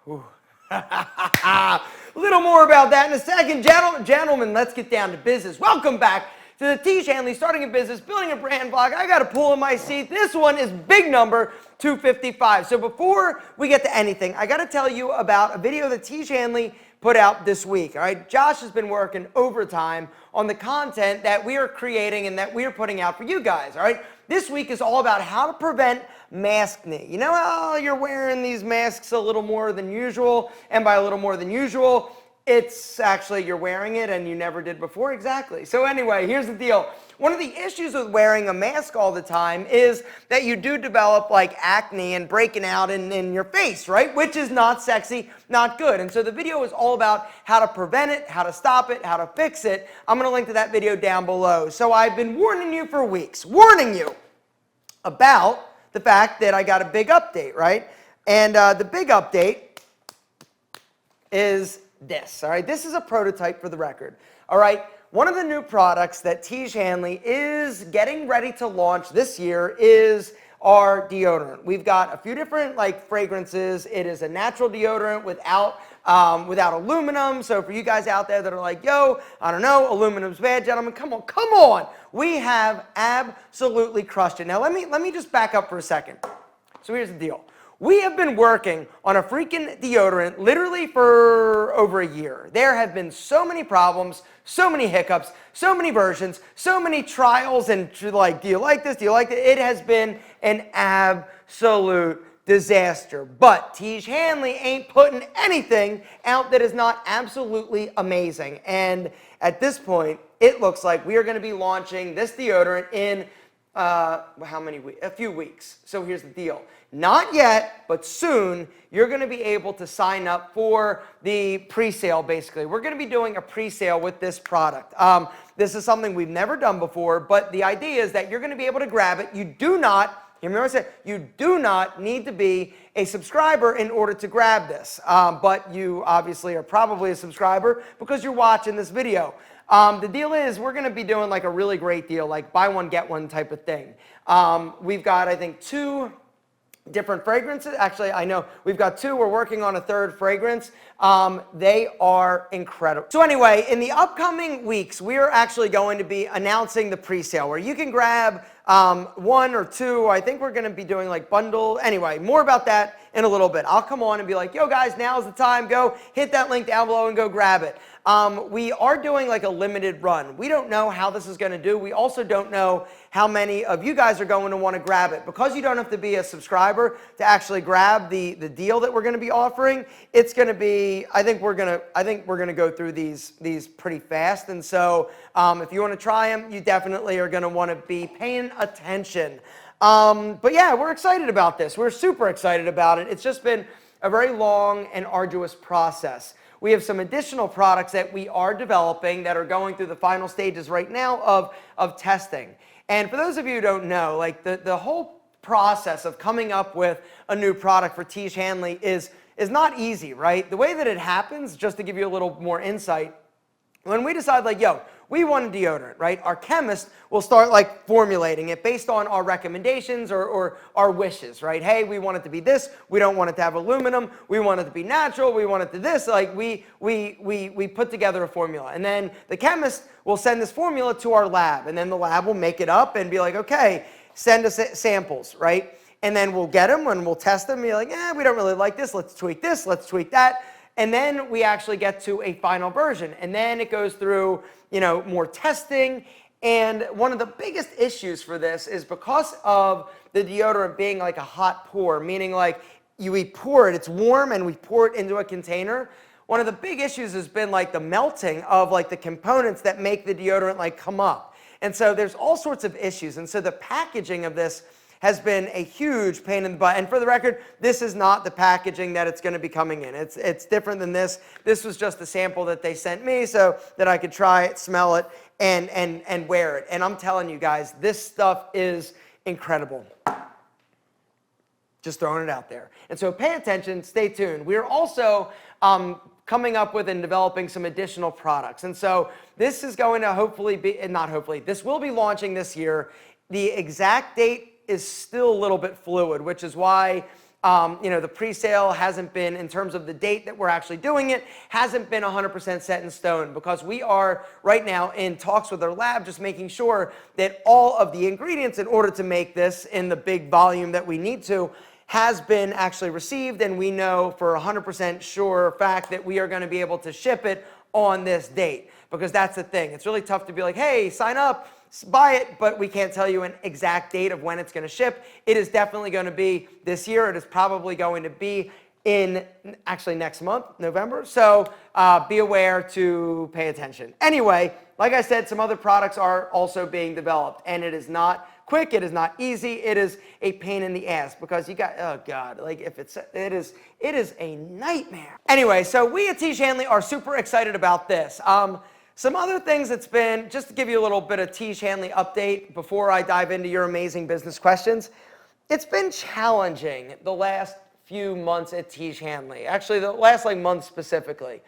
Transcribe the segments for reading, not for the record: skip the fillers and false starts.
A little more about that in a second. Gentlemen, let's get down to business. Welcome back to the Tiege Hanley Starting a Business, Building a Brand vlog. I got a pull in my seat. This one is big number 255. So before we get to anything, I got to tell you about a video that Tiege Hanley put out this week. All right, Josh has been working overtime on the content that we are creating and that we are putting out for you guys. All right, this week is all about how to prevent maskne. You know how you're wearing these masks a little more than usual, and by a little more than usual, it's actually you're wearing it and you never did before. Exactly. So anyway, here's the deal. One of the issues with wearing a mask all the time is that you do develop like acne and breaking out in your face, right? Which is not sexy, not good. And so the video is all about how to prevent it, how to stop it, how to fix it. I'm going to link to that video down below. So I've been warning you for weeks, warning you about the fact that I got a big update, right? And the big update is this, all right? This is a prototype for the record, all right? One of the new products that Tiege Hanley is getting ready to launch this year is our deodorant. We've got a few different like fragrances. It is a natural deodorant without aluminum. So for you guys out there that are like, yo, I don't know, aluminum's bad, gentlemen, come on. We have absolutely crushed it. Now let me just back up for a second. So here's the deal. We have been working on a freaking deodorant literally for over a year. There have been so many problems, so many hiccups, so many versions, so many trials, and like, do you like this? Do you like that? It has been an absolute disaster. But Tiege Hanley ain't putting anything out that is not absolutely amazing. And at this point, it looks like we are going to be launching this deodorant in how many weeks? A few weeks. So here's the deal. Not yet, but soon, you're going to be able to sign up for the pre-sale, basically. We're going to be doing a pre-sale with this product. This is something we've never done before, but the idea is that you're going to be able to grab it. You do not, you remember I said, you do not need to be a subscriber in order to grab this. But you obviously are probably a subscriber because you're watching this video. The deal is we're going to be doing like a really great deal, like buy one, get one type of thing. We've got, I think, 2 different fragrances. Actually, I know we've got 2. We're working on a 3rd fragrance. They are incredible. So anyway, in the upcoming weeks, we are actually going to be announcing the pre-sale where you can grab 1 or 2. I think we're going to be doing like bundle. Anyway, more about that in a little bit. I'll come on and be like, yo guys, now's the time. Go hit that link down below and go grab it. We are doing like a limited run. We don't know how this is going to do. We also don't know how many of you guys are going to want to grab it. Because you don't have to be a subscriber to actually grab the deal that we're going to be offering, it's going to be, I think we're going to go through these pretty fast. And so if you want to try them, you definitely are going to want to be paying attention. But yeah, we're excited about this. We're super excited about it. It's just been a very long and arduous process. We have some additional products that we are developing that are going through the final stages right now of testing. And for those of you who don't know, like the whole process of coming up with a new product for Tiege Hanley is not easy, right? The way that it happens, just to give you a little more insight, when we decide like, yo, we want a deodorant, right? Our chemist will start like formulating it based on our recommendations or our wishes, right? Hey, we want it to be this. We don't want it to have aluminum. We want it to be natural. We want it to this. Like we put together a formula. And then the chemist will send this formula to our lab. And then the lab will make it up and be like, okay, send us samples, right? And then we'll get them and we'll test them and be like, we don't really like this. Let's tweak this. Let's tweak that. And then we actually get to a final version. And then it goes through, more testing. And one of the biggest issues for this is because of the deodorant being like a hot pour, meaning like we pour it, it's warm, and we pour it into a container. One of the big issues has been like the melting of like the components that make the deodorant like come up. And so there's all sorts of issues. And so the packaging of this has been a huge pain in the butt. And for the record, this is not the packaging that it's going to be coming in. It's different than this. This was just the sample that they sent me so that I could try it, smell it, and wear it. And I'm telling you guys, this stuff is incredible. Just throwing it out there. And so pay attention, stay tuned. We're also coming up with and developing some additional products. And so this is going to hopefully be, not hopefully, this will be launching this year. The exact date is still a little bit fluid, which is why The pre-sale hasn't been, in terms of the date that we're actually doing it, hasn't been 100% set in stone, because we are right now in talks with our lab, just making sure that all of the ingredients in order to make this in the big volume that we need to has been actually received, and we know for 100% sure fact that we are going to be able to ship it on this date, because that's the thing. It's really tough to be like, hey, sign up, buy it, but we can't tell you an exact date of when it's going to ship. It is definitely going to be this year. It is probably going to be in actually next month, November. So be aware to pay attention. Anyway, like I said, some other products are also being developed, and it is not quick. It is not easy. It is a pain in the ass, because you got, oh God, like if it is a nightmare. Anyway, so we at Tiege Hanley are super excited about this. Some other things that's been, just to give you a little bit of Tiege Hanley update before I dive into your amazing business questions. It's been challenging the last few months at Tiege Hanley. Actually, the last month specifically.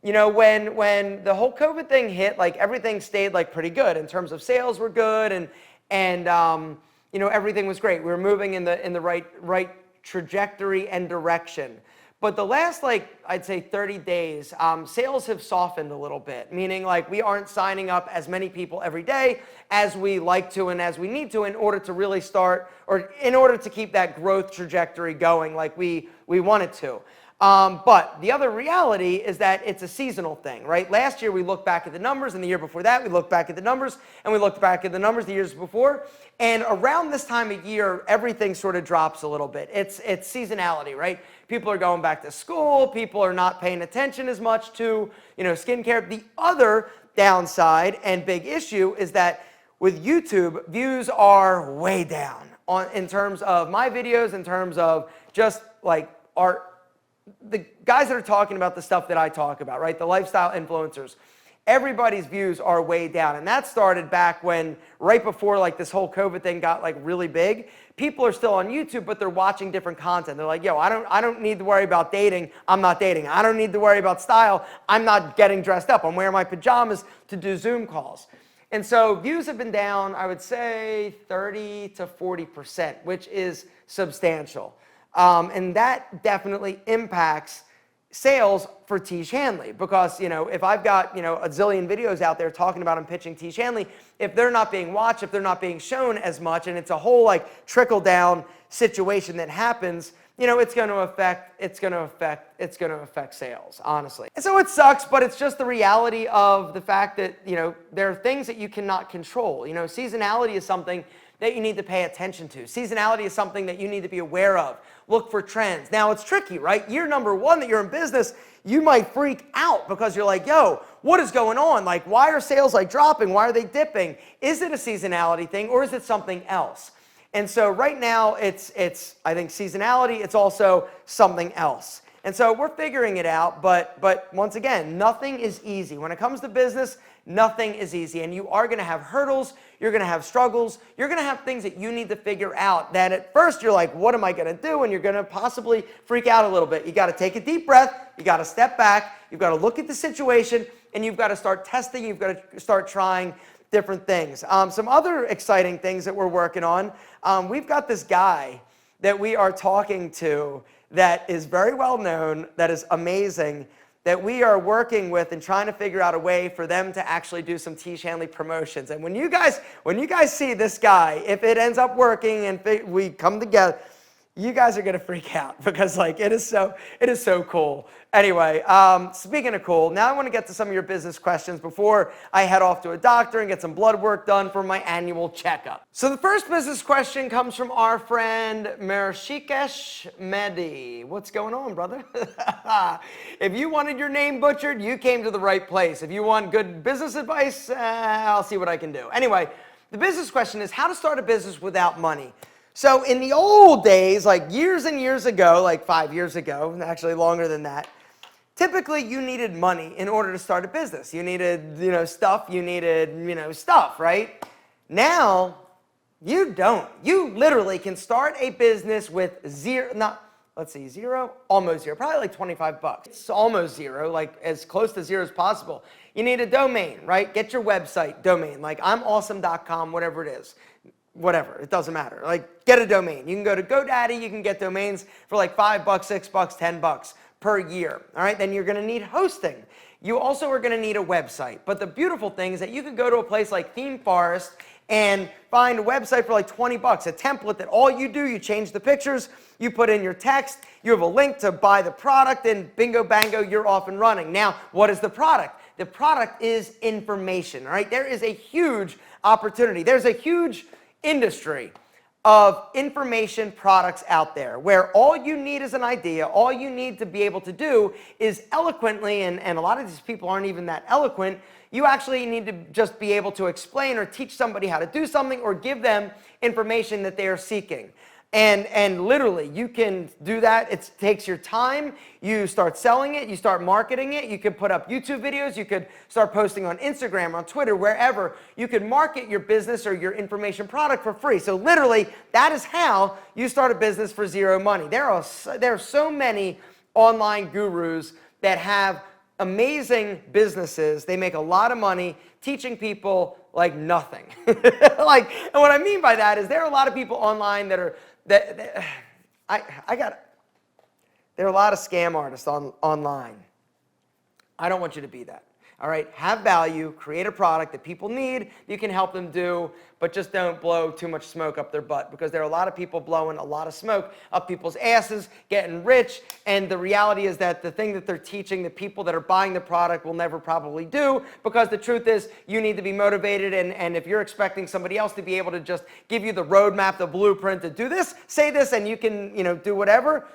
When the whole COVID thing hit, everything stayed pretty good in terms of sales were good, and everything was great. We were moving in the right trajectory and direction. But the last, I'd say 30 days, sales have softened a little bit, meaning we aren't signing up as many people every day as we like to and as we need to in order to really start, or in order to keep that growth trajectory going like we want it to. But the other reality is that it's a seasonal thing, right? Last year we looked back at the numbers, and the year before that we looked back at the numbers, and we looked back at the numbers the years before. And around this time of year, everything sort of drops a little bit. It's seasonality, right? People are going back to school. People are not paying attention as much to, skincare. The other downside and big issue is that with YouTube, views are way down in terms of my videos, in terms of just the guys that are talking about the stuff that I talk about, right? The lifestyle influencers. Everybody's views are way down. And that started back when, right before this whole COVID thing got really big. People are still on YouTube, but they're watching different content. They're like, yo, I don't need to worry about dating. I'm not dating. I don't need to worry about style. I'm not getting dressed up. I'm wearing my pajamas to do Zoom calls. And so views have been down, I would say 30 to 40%, which is substantial. And that definitely impacts sales for Tiege Hanley, because if I've got a zillion videos out there talking about and pitching Tiege Hanley, if they're not being watched, if they're not being shown as much, and it's a whole trickle down situation that happens, it's going to affect sales, honestly. And so it sucks, but it's just the reality of the fact that there are things that you cannot control. Seasonality is something that you need to pay attention to. Seasonality is something that you need to be aware of. Look for trends. Now, it's tricky, right? Year number one that you're in business, you might freak out because you're like, yo, what is going on? Why are sales dropping? Why are they dipping? Is it a seasonality thing, or is it something else? And so right now, it's I think seasonality. It's also something else. And so we're figuring it out, but once again, nothing is easy. When it comes to business, nothing is easy, and you are going to have hurdles, you're going to have struggles, you're going to have things that you need to figure out that at first you're like, what am I going to do? And you're going to possibly freak out a little bit. You got to take a deep breath, you got to step back, you've got to look at the situation, and you've got to start testing, you've got to start trying different things. Some other exciting things that we're working on, we've got this guy that we are talking to that is very well known, that is amazing, that we are working with and trying to figure out a way for them to actually do some Tiege Hanley promotions. And when you guys see this guy, if it ends up working and we come together, you guys are gonna freak out, because it is so cool. Anyway, speaking of cool, now I want to get to some of your business questions before I head off to a doctor and get some blood work done for my annual checkup. So the first business question comes from our friend Mershikesh Mehdi. What's going on, brother? If you wanted your name butchered, you came to the right place. If you want good business advice, I'll see what I can do. Anyway, the business question is how to start a business without money. So in the old days, years and years ago, 5 years ago, actually longer than that, typically you needed money in order to start a business. You needed, stuff, stuff, right? Now, you don't. You literally can start a business with almost zero, probably $25. It's almost zero, as close to zero as possible. You need a domain, right? Get your website domain, I'mAwesome.com, whatever it is. whatever, it doesn't matter. Like, get a domain. You can go to GoDaddy, you can get domains for like $5, $6, $10 per year. All right, then you're going to need hosting. You also are going to need a website. But the beautiful thing is that you could go to a place like Theme Forest and find a website for like $20, a template that all you do, you change the pictures, you put in your text, you have a link to buy the product, and bingo bango, you're off and running. Now, what is the product? The product is information, all right? There is a huge opportunity. There's a huge industry of information products out there where all you need is an idea. All you need to be able to do is eloquently, and a lot of these people aren't even that eloquent, you actually need to just be able to explain or teach somebody how to do something or give them information that they are seeking. And literally, you can do that. It takes your time. You start selling it. You start marketing it. You could put up YouTube videos. You could start posting on Instagram, on Twitter, wherever. You could market your business or your information product for free. So literally, that is how you start a business for zero money. There are so many online gurus that have amazing businesses. They make a lot of money teaching people like nothing. And what I mean by that is there are a lot of people online that are there are a lot of scam artists online. I don't want you to be that. All right, have value, create a product that people need, you can help them do, but just don't blow too much smoke up their butt, because there are a lot of people blowing a lot of smoke up people's asses, getting rich, and the reality is that the thing that they're teaching the people that are buying the product will never probably do, because the truth is you need to be motivated, and if you're expecting somebody else to be able to just give you the roadmap, the blueprint to do this, say this, and you can, do whatever.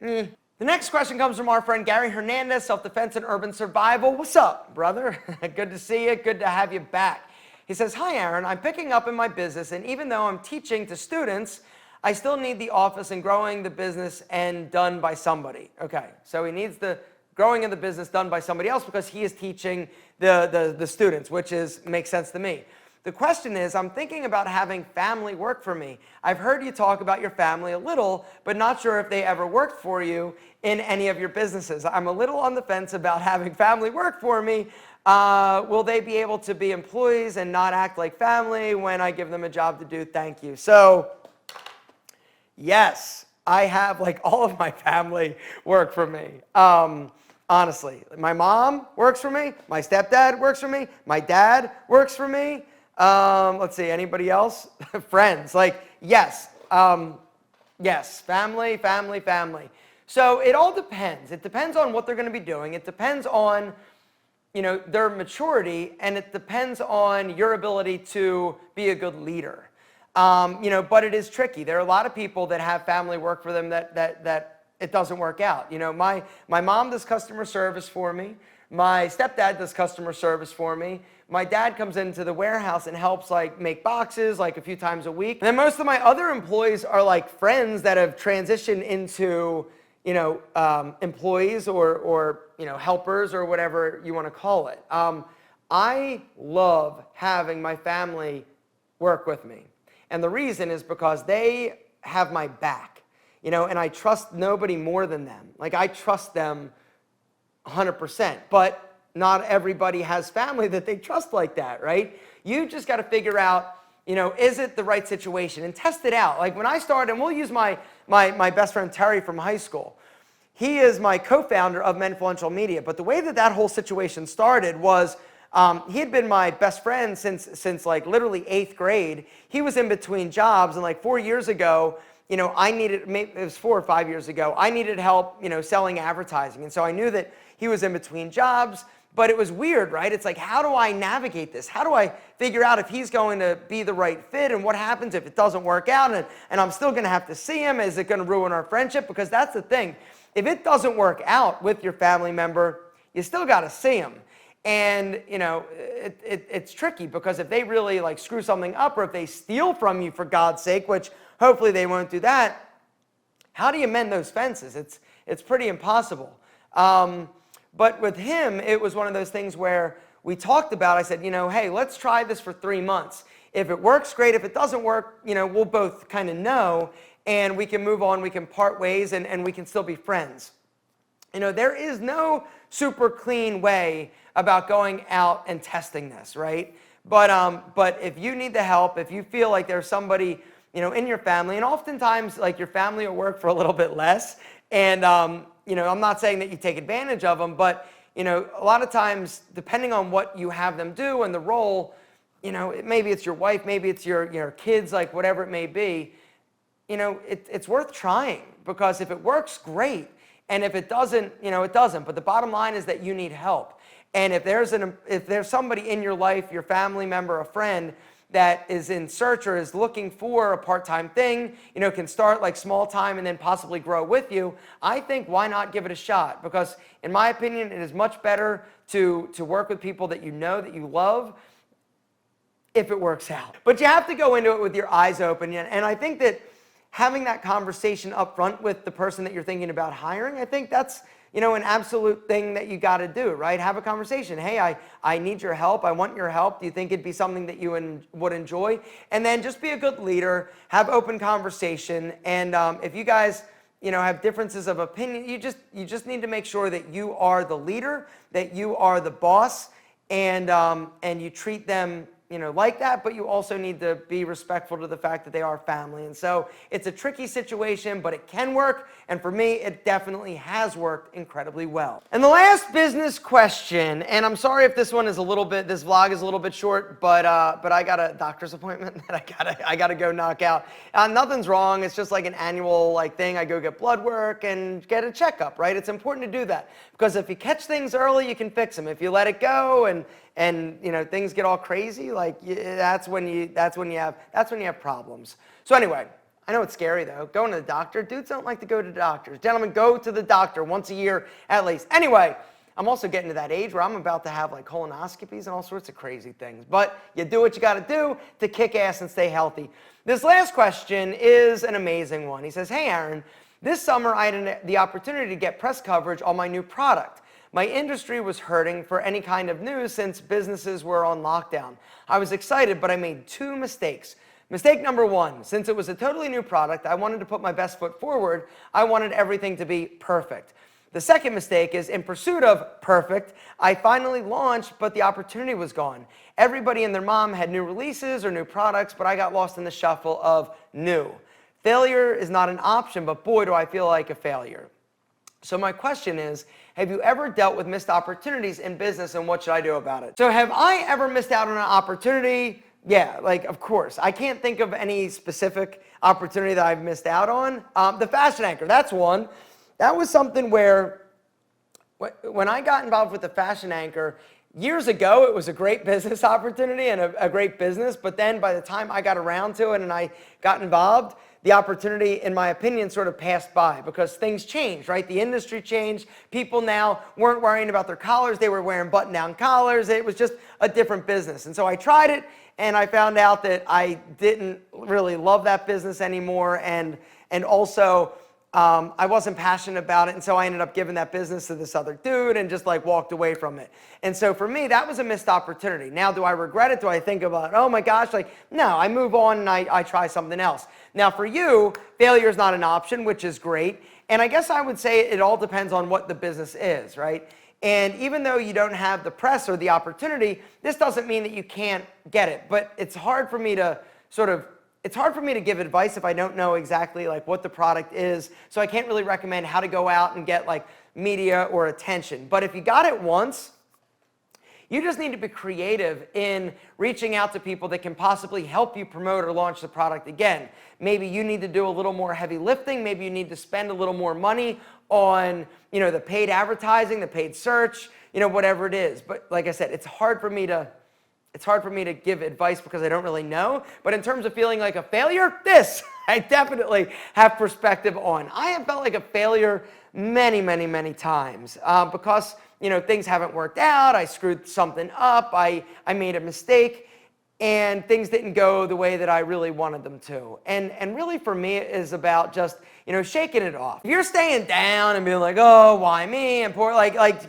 The next question comes from our friend Gary Hernandez, Self-Defense and Urban Survival. What's up, brother? Good to see you. Good to have you back. He says, hi, Aaron. I'm picking up in my business, and even though I'm teaching to students, I still need the office and growing the business and done by somebody. Okay, so he needs the growing of the business done by somebody else because he is teaching the students, which makes sense to me. The question is, I'm thinking about having family work for me. I've heard you talk about your family a little, but not sure if they ever worked for you in any of your businesses. I'm a little on the fence about having family work for me. Will they be able to be employees and not act like family when I give them a job to do? Thank you. So, yes, I have like all of my family work for me. Honestly, my mom works for me. My stepdad works for me. My dad works for me. Let's see, anybody else? Friends, yes, yes, family. So it all depends. It depends on what they're going to be doing. It depends on, their maturity, and it depends on your ability to be a good leader. But it is tricky. There are a lot of people that have family work for them that it doesn't work out. My mom does customer service for me. My stepdad does customer service for me. My dad comes into the warehouse and helps make boxes a few times a week. And then most of my other employees are friends that have transitioned into, employees or helpers or whatever you want to call it. I love having my family work with me. And the reason is because they have my back, and I trust nobody more than them. I trust them 100%, but not everybody has family that they trust like that, right? You just got to figure out, is it the right situation, and test it out. When I started, and we'll use my best friend Terry from high school. He is my co-founder of Menfluential Media, but the way that whole situation started was he had been my best friend since literally 8th grade. He was in between jobs, and 4 years ago, it was 4 or 5 years ago, I needed help, selling advertising. And so I knew that he was in between jobs, but it was weird, right? It's how do I navigate this? How do I figure out if he's going to be the right fit, and what happens if it doesn't work out, and I'm still going to have to see him? Is it going to ruin our friendship? Because that's the thing. If it doesn't work out with your family member, you still got to see him. And, it's tricky, because if they really screw something up, or if they steal from you, for God's sake, which hopefully they won't do that, how do you mend those fences? It's pretty impossible. But with him, it was one of those things where we talked about, I said, hey, let's try this for 3 months. If it works, great. If it doesn't work, we'll both kind of know, and we can move on, we can part ways, and we can still be friends. There is no super clean way about going out and testing this, right? But if you need the help, if you feel like there's somebody, in your family, and oftentimes like your family will work for a little bit less, and I'm not saying that you take advantage of them, but a lot of times, depending on what you have them do and the role, maybe it's your wife, maybe it's your kids, like whatever it may be, it's worth trying, because if it works, great. And if it doesn't, it doesn't. But the bottom line is that you need help. And if there's somebody in your life, your family member, a friend, that is in search or is looking for a part-time thing, can start like small time and then possibly grow with you, I think why not give it a shot? Because in my opinion, it is much better to work with people that that you love, if it works out. But you have to go into it with your eyes open. And I think that having that conversation up front with the person that you're thinking about hiring, I think that's an absolute thing that you got to do, right? Have a conversation. Hey, I need your help. I want your help. Do you think it'd be something that you would enjoy? And then just be a good leader. Have open conversation. And if you guys, have differences of opinion, you just need to make sure that you are the leader, that you are the boss, and you treat them like that, but you also need to be respectful to the fact that they are family. And so it's a tricky situation, but it can work. And for me, it definitely has worked incredibly well. And the last business question, and I'm sorry if this vlog is a little bit short, but I got a doctor's appointment that I gotta go knock out. Nothing's wrong. It's just like an annual thing. I go get blood work and get a checkup, right? It's important to do that, because if you catch things early, you can fix them. If you let it go and things get all crazy, that's when you have problems. So anyway, I know it's scary though, going to the doctor. Dudes don't like to go to doctors. Gentlemen, go to the doctor once a year at least. Anyway, I'm also getting to that age where I'm about to have colonoscopies and all sorts of crazy things. But you do what you got to do to kick ass and stay healthy. This last question is an amazing one. He says, "Hey Aaron, this summer I had the opportunity to get press coverage on my new product. My industry was hurting for any kind of news since businesses were on lockdown. I was excited, but I made 2 mistakes. Mistake number 1, since it was a totally new product, I wanted to put my best foot forward. I wanted everything to be perfect. The second mistake is, in pursuit of perfect, I finally launched, but the opportunity was gone. Everybody and their mom had new releases or new products, but I got lost in the shuffle of new. Failure is not an option, but boy, do I feel like a failure. So my question is, have you ever dealt with missed opportunities in business, and what should I do about it?" So have I ever missed out on an opportunity? Yeah, of course. I can't think of any specific opportunity that I've missed out on. The fashion anchor, that's one. That was something where when I got involved with the fashion anchor, years ago, it was a great business opportunity and a great business, but then by the time I got around to it and I got involved, the opportunity, in my opinion, sort of passed by, because things changed, right? The industry changed. People now weren't worrying about their collars. They were wearing button-down collars. It was just a different business. And so I tried it, and I found out that I didn't really love that business anymore, and also I wasn't passionate about it, and so I ended up giving that business to this other dude and just walked away from it. And so for me, that was a missed opportunity. Now, do I regret it? Do I think about, oh my gosh, no, I move on and I try something else. Now for you, failure is not an option, which is great. And I guess I would say it all depends on what the business is, right? And even though you don't have the press or the opportunity, this doesn't mean that you can't get it. But it's hard for me to give advice if I don't know exactly what the product is. So I can't really recommend how to go out and get media or attention. But if you got it once, you just need to be creative in reaching out to people that can possibly help you promote or launch the product again. Maybe you need to do a little more heavy lifting. Maybe you need to spend a little more money on, the paid advertising, the paid search, whatever it is. But like I said, it's hard for me to give advice because I don't really know. But in terms of feeling like a failure, this I definitely have perspective on. I have felt like a failure many, many, many times because things haven't worked out. I screwed something up. I made a mistake, and things didn't go the way that I really wanted them to. And really for me, it is about just shaking it off. If you're staying down and being like, oh, why me? And poor,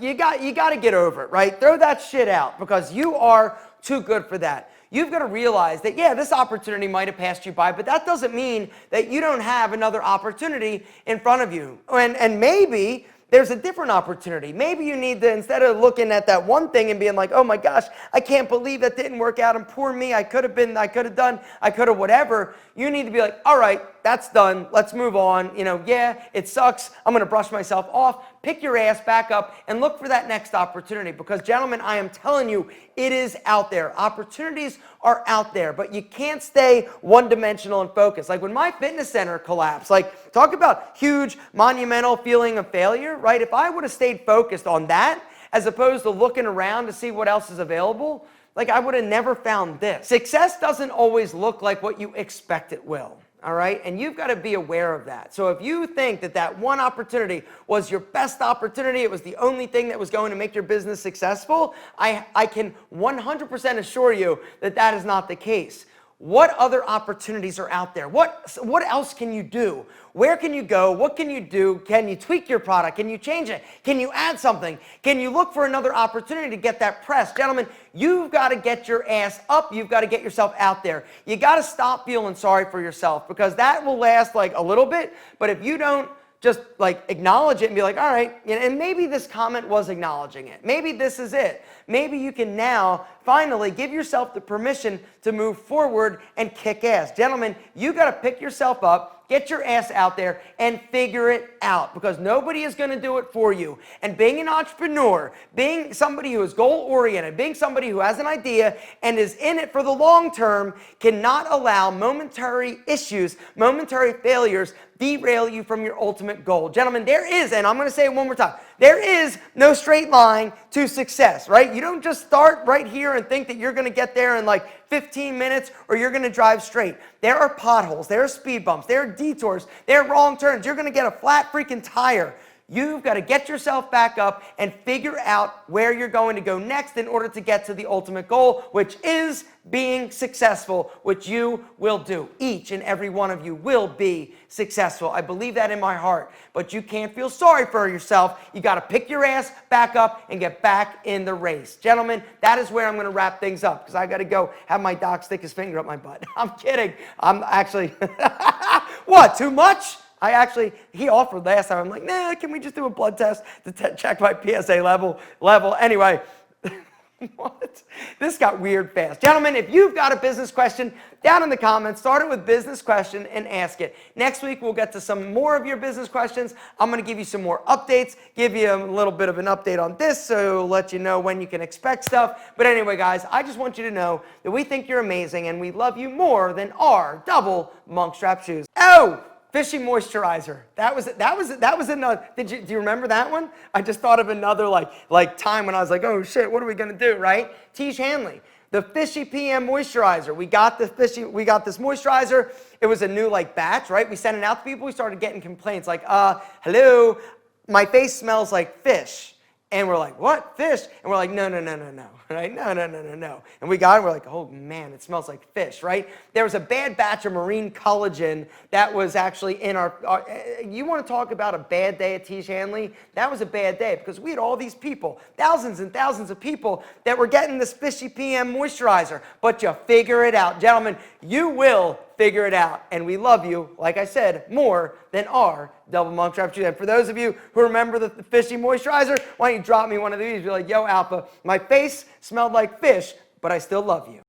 you got to get over it, right? Throw that shit out, because you are too good for that. You've got to realize that, yeah, this opportunity might have passed you by, but that doesn't mean that you don't have another opportunity in front of you. And maybe there's a different opportunity. Maybe you need to, instead of looking at that one thing and being like, oh my gosh, I can't believe that didn't work out, and poor me, I could have done, I could have whatever. You need to be like, all right, that's done. Let's move on. Yeah, it sucks. I'm going to brush myself off. Pick your ass back up and look for that next opportunity, because gentlemen, I am telling you, it is out there. Opportunities are out there, but you can't stay one-dimensional and focused. Like when my fitness center collapsed, like talk about huge, monumental feeling of failure, right? If I would have stayed focused on that, as opposed to looking around to see what else is available, like I would have never found this. Success doesn't always look like what you expect it will. All right, and you've got to be aware of that. So if you think that that one opportunity was your best opportunity, it was the only thing that was going to make your business successful, I can 100% assure you that that is not the case. What other opportunities are out there? What else can you do? Where can you go? What can you do? Can you tweak your product? Can you change it? Can you add something? Can you look for another opportunity to get that press? Gentlemen, you've got to get your ass up. You've got to get yourself out there. You got to stop feeling sorry for yourself, because that will last like a little bit, but if you don't just like acknowledge it and be like, all right, and maybe this comment was acknowledging it. Maybe this is it. Maybe you can now finally give yourself the permission to move forward and kick ass. Gentlemen, you got to pick yourself up, get your ass out there and figure it out, because nobody is going to do it for you. And being an entrepreneur, being somebody who is goal-oriented, being somebody who has an idea and is in it for the long term, cannot allow momentary issues, momentary failures derail you from your ultimate goal. Gentlemen, there is, and I'm going to say it one more time, there is no straight line to success, right? You don't just start right here and think that you're going to get there in like 15 minutes or you're going to drive straight. There are potholes, there are speed bumps, there are detours, there are wrong turns. You're going to get a flat freaking tire. You've got to get yourself back up and figure out where you're going to go next in order to get to the ultimate goal, which is being successful, which you will do. Each and every one of you will be successful. I believe that in my heart. But you can't feel sorry for yourself. You got to pick your ass back up and get back in the race. Gentlemen, that is where I'm going to wrap things up, because I got to go have my doc stick his finger up my butt. I'm kidding. I'm actually, what, too much? He offered last time. I'm like, nah, can we just do a blood test to check my PSA level? Anyway, what? This got weird fast. Gentlemen, if you've got a business question, down in the comments, start it with business question and ask it. Next week, we'll get to some more of your business questions. I'm going to give you some more updates, give you a little bit of an update on this, so let you know when you can expect stuff. But anyway, guys, I just want you to know that we think you're amazing and we love you more than our double monk strap shoes. Oh! Fishy moisturizer. That was another. Do you remember that one? I just thought of another like time when I was like, oh shit, what are we gonna do, right? Tiege Hanley, the Fishy PM moisturizer. We got this moisturizer. It was a new like batch, right? We sent it out to people. We started getting complaints like, hello, my face smells like fish. And we're like, what, fish? And we're like, no, right? No. And we got it, we're like, oh man, it smells like fish, right? There was a bad batch of marine collagen that was actually in our you want to talk about a bad day at Tiege Hanley? That was a bad day, because we had all these people, thousands and thousands of people that were getting this Fishy PM moisturizer. But you figure it out. Gentlemen, you will figure it out. And we love you, like I said, more than our double monk strap shoes. And for those of you who remember the Fishy moisturizer, why don't you drop me one of these? Be like, yo, Alpha, my face smelled like fish, but I still love you.